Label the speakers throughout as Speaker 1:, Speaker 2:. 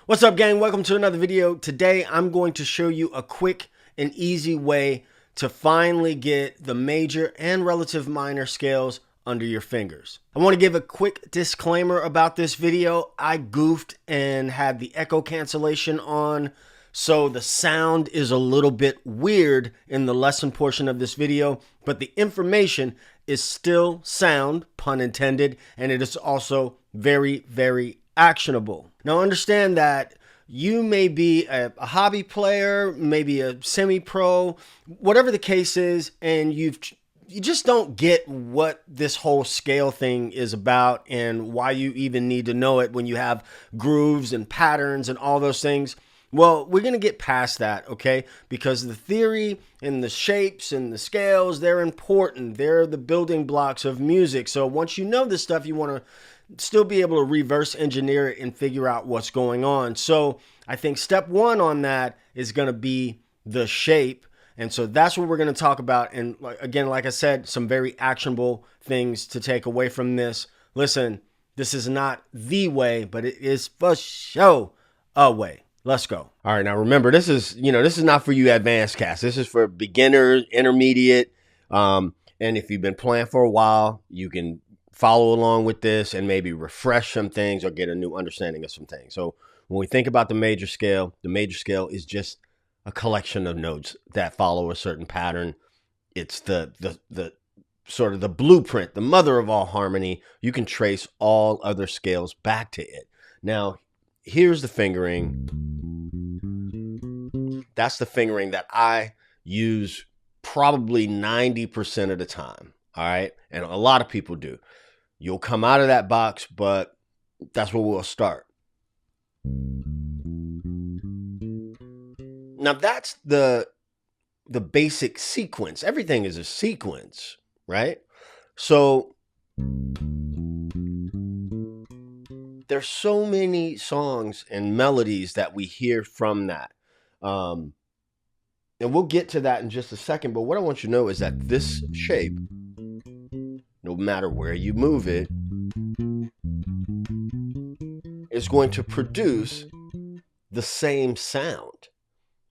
Speaker 1: What's up, gang? Welcome to another video. Today I'm going to show you a quick and easy way to finally get the major and relative minor scales under your fingers. I want to give a quick disclaimer about this video. I goofed and had the echo cancellation on, so the sound is a little bit weird in the lesson portion of this video, but the information is still sound, pun intended, and it is also very, very actionable. Now understand that you may be a hobby player, maybe a semi-pro, whatever the case is, and you just don't get what this whole scale thing is about and why you even need to know it when you have grooves and patterns and all those things. Well, we're going to get past that, okay? Because the theory and the shapes and the scales, they're important. They're the building blocks of music. So once you know this stuff, you want to still be able to reverse engineer it and figure out what's going on. So I think step one on that is going to be the shape. And so that's what we're going to talk about. And again, like I said, some very actionable things to take away from this. Listen, this is not the way, but it is for sure a way. Let's go. All right. Now remember, this is not for you advanced cats. This is for beginners, intermediate. And if you've been playing for a while, you can follow along with this and maybe refresh some things or get a new understanding of some things. So when we think about the major scale is just a collection of notes that follow a certain pattern. It's the sort of the blueprint, the mother of all harmony. You can trace all other scales back to it. Now, here's the fingering. That's the fingering that I use probably 90% of the time. All right. And a lot of people do. You'll come out of that box, but that's where we'll start. Now that's the basic sequence. Everything is a sequence, right? So there's so many songs and melodies that we hear from that. And we'll get to that in just a second. But what I want you to know is that this shape, no matter where you move it, is going to produce the same sound.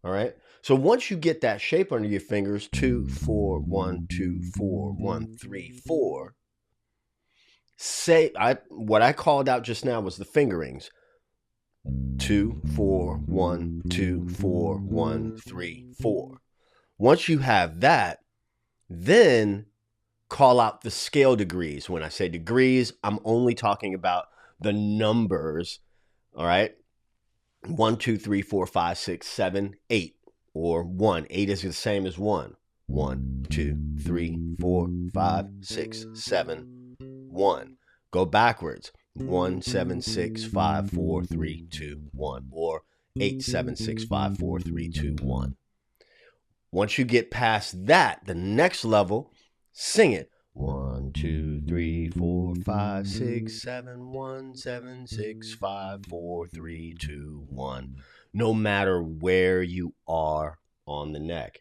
Speaker 1: All right. So once you get that shape under your fingers, 2, 4, 1, 2, 4, 1, 3, 4. What I called out just now was the fingerings. 2, 4, 1, 2, 4, 1, 3, 4. Once you have that, then call out the scale degrees. When I say degrees, I'm only talking about the numbers. All right. 1, 2, 3, 4, 5, 6, 7, 8, or 1. 8 is the same as 1. 1, 2, 3, 4, 5, 6, 7, 1. Go backwards. 1, 7, 6, 5, 4, 3, 2, 1. Or 8, 7, 6, 5, 4, 3, 2, 1. Once you get past that, the next level, sing it. 1, 2, 3, 4, 5, 6, 7, 1, 7, 6, 5, 4, 3, 2, 1. No matter where you are on the neck.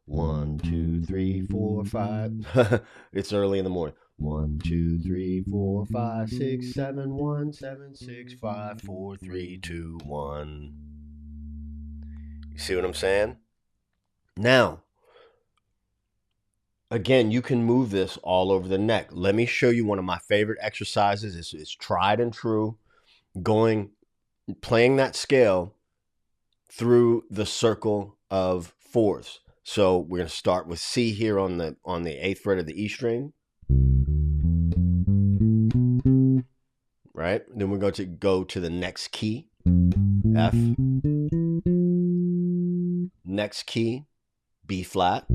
Speaker 1: 1, 2, 3, 4, 5. It's early in the morning. 1, 2, 3, 4, 5, 6, 7, 1, 7, 6, 5, 4, 3, 2, 1. You see what I'm saying? Now, again, you can move this all over the neck. Let me show you one of my favorite exercises. It's tried and true. Playing that scale through the circle of fourths. So we're going to start with C here on the 8th fret of the E string. Right? Then we're going to go to the next key, F. Next key, B flat.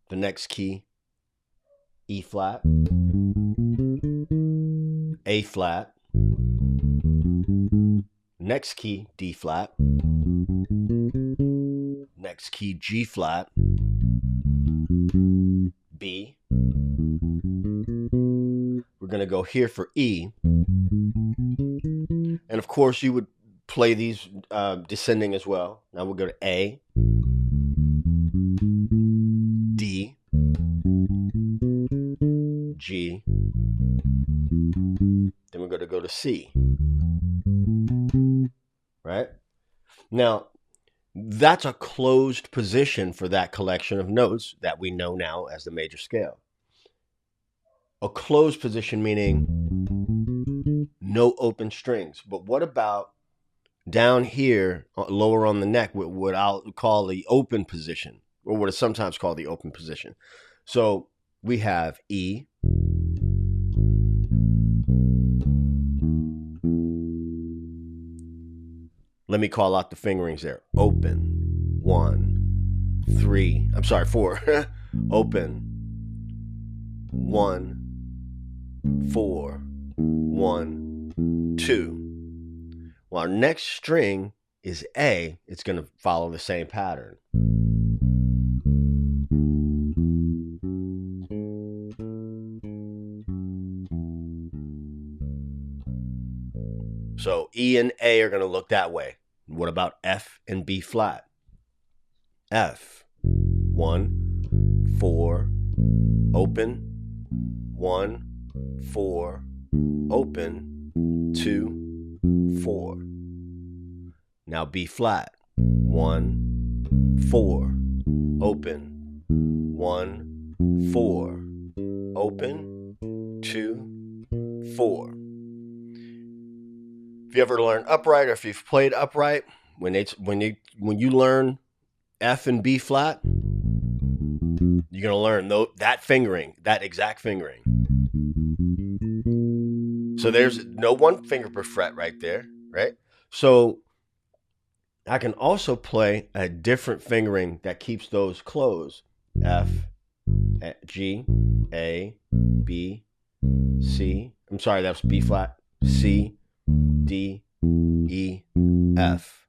Speaker 1: The next key, E flat, A flat. Next key, D flat. Next key, G flat, B. We're going to go here for E. And of course, you would play these descending as well. Now we'll go to A, D, G, Then we're going to go to C. Right? Now, that's a closed position for that collection of notes that we know now as the major scale. A closed position meaning no open strings. But what about down here, lower on the neck, what I'll call the open position, or what is sometimes called the open position? So we have E, let me call out the fingerings there. Open, 1, 3, I'm sorry, 4. Open, 1, 4, 1, 2. Well, our next string is A. It's going to follow the same pattern. So E and A are going to look that way. What about F and B flat? F, 1, 4, open, 1, 4, open, 2, 4. Now B flat, 1, 4, open, 1, 4, open, 2, 4. If you ever learn upright, or if you've played upright, when you learn F and B flat, you're gonna learn that fingering, that exact fingering. So there's no one finger per fret right there, right? So I can also play a different fingering that keeps those closed. F, G, A, B, C. I'm sorry, that's B flat, C, D, E, F.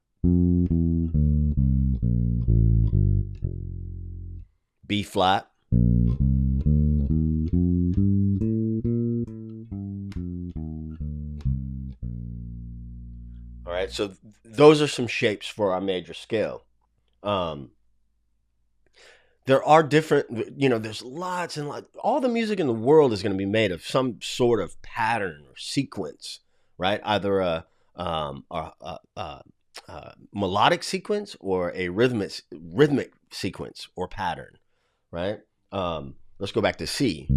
Speaker 1: B flat. All right, so those are some shapes for our major scale. There are different, there's lots and lots. All the music in the world is going to be made of some sort of pattern or sequence, right? Either a melodic sequence or a rhythmic sequence or pattern, right? Let's go back to C.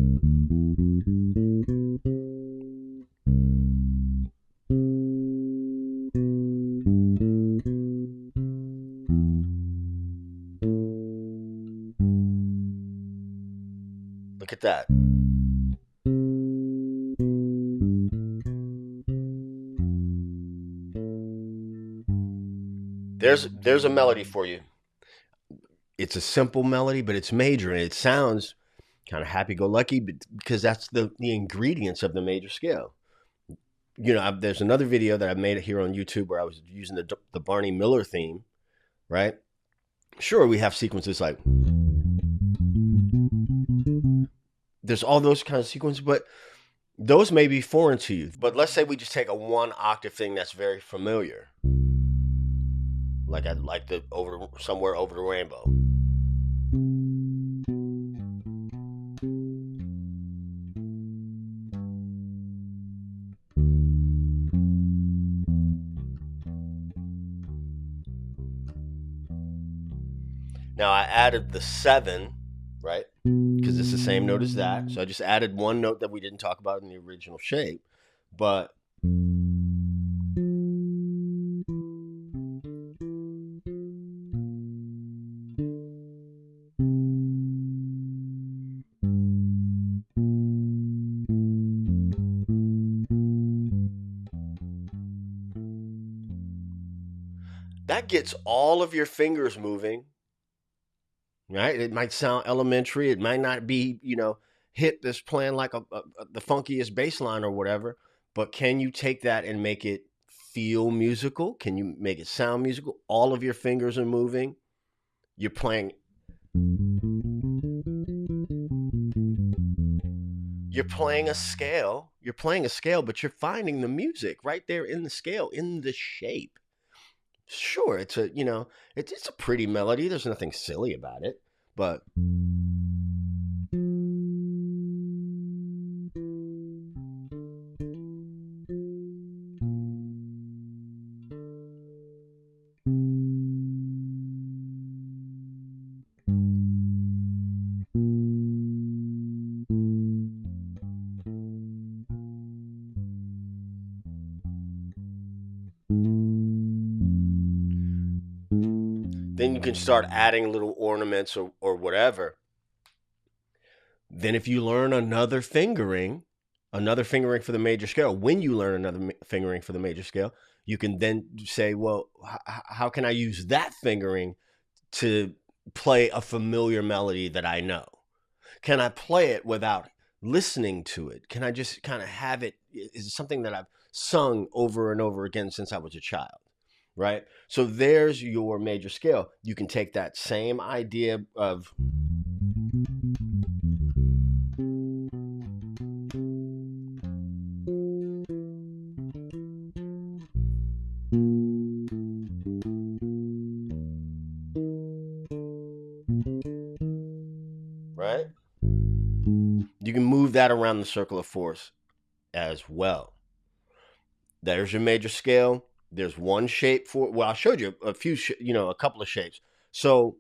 Speaker 1: Look at that. There's a melody for you. It's a simple melody, but it's major, and it sounds kind of happy-go-lucky because that's the ingredients of the major scale. There's another video that I made here on YouTube where I was using the Barney Miller theme, right? Sure, we have sequences like there's all those kind of sequences, but those may be foreign to you. But let's say we just take a 1 octave thing that's very familiar, like somewhere over the rainbow. Now I added the 7, right? Because it's the same note as that. So I just added one note that we didn't talk about in the original shape. But that gets all of your fingers moving. Right? It might sound elementary. It might not be, hit this playing like the funkiest bass line or whatever. But can you take that and make it feel musical? Can you make it sound musical? All of your fingers are moving. You're playing. You're playing a scale. But you're finding the music right there in the scale, in the shape. Sure, it's a pretty melody. There's nothing silly about it, but Then you can start adding little ornaments or whatever. Then if you learn another fingering for the major scale, when you learn another fingering for the major scale, you can then say, well, how can I use that fingering to play a familiar melody that I know? Can I play it without listening to it? Can I just kind of have it? Is it something that I've sung over and over again since I was a child? Right? So there's your major scale. You can take that same idea of right? You can move that around the circle of force as well. There's your major scale. There's one shape for, well, I showed you a few, a couple of shapes. So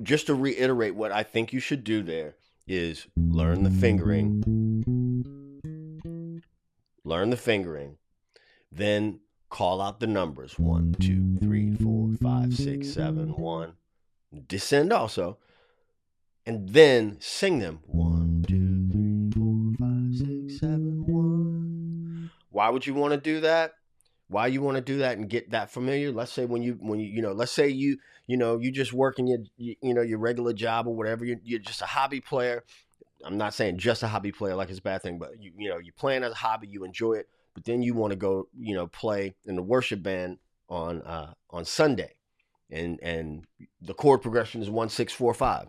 Speaker 1: just to reiterate, what I think you should do there is learn the fingering, then call out the numbers 1, 2, 3, 4, 5, 6, 7, 1. Descend also, and then sing them 1, 2, 3, 4, 5, 6, 7, 1. Why would you want to do that? Why you want to do that and get that familiar? Let's say when you let's say you just working your regular job or whatever. You're just a hobby player. I'm not saying just a hobby player like it's a bad thing, but you're playing as a hobby, you enjoy it, but then you want to go play in the worship band on Sunday, and the chord progression is 1, 6, 4, 5.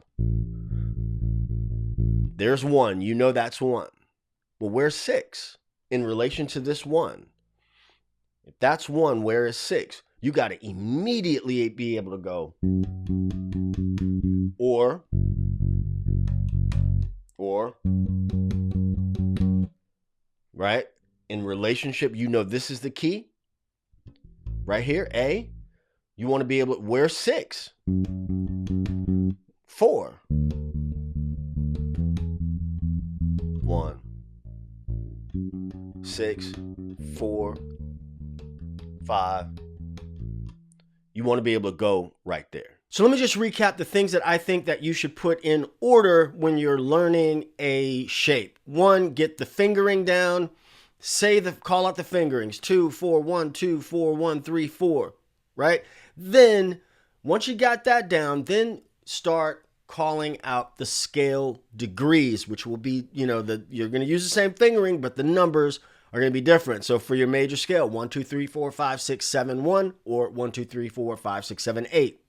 Speaker 1: There's 1. That's 1. Well, where's 6 in relation to this 1? If that's 1, where is 6? You got to immediately be able to go or right? In relationship, this is the key right here, A. You want to be able to, where's 6? 4. 1, 6, 4, 5. You want to be able to go right there. So let me just recap the things that I think that you should put in order when you're learning a shape. 1, get the fingering down. Call out the fingerings. 2, 4, 1, 2, 4, 1, 3, 4. Right? Then once you got that down, then start calling out the scale degrees, which will be, you're going to use the same fingering, but the numbers are going to be different. So for your major scale, 1, 2, 3, 4, 5, 6, 7, 1, or 1, 2, 3, 4, 5, 6, 7, 8.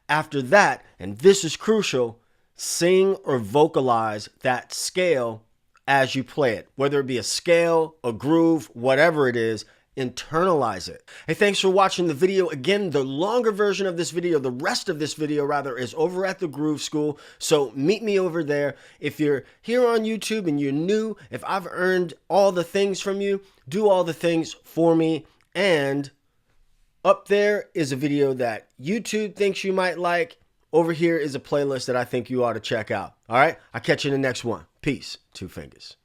Speaker 1: After that, and this is crucial, sing or vocalize that scale as you play it, whether it be a scale, a groove, whatever it is. Internalize it. Hey, thanks for watching the video. Again, the longer version of this video, the rest of this video rather, is over at the Groove School. So meet me over there. If you're here on YouTube and you're new, if I've earned all the things from you, do all the things for me. And up there is a video that YouTube thinks you might like. Over here is a playlist that I think you ought to check out. All right, I'll catch you in the next one. Peace. 2 fingers.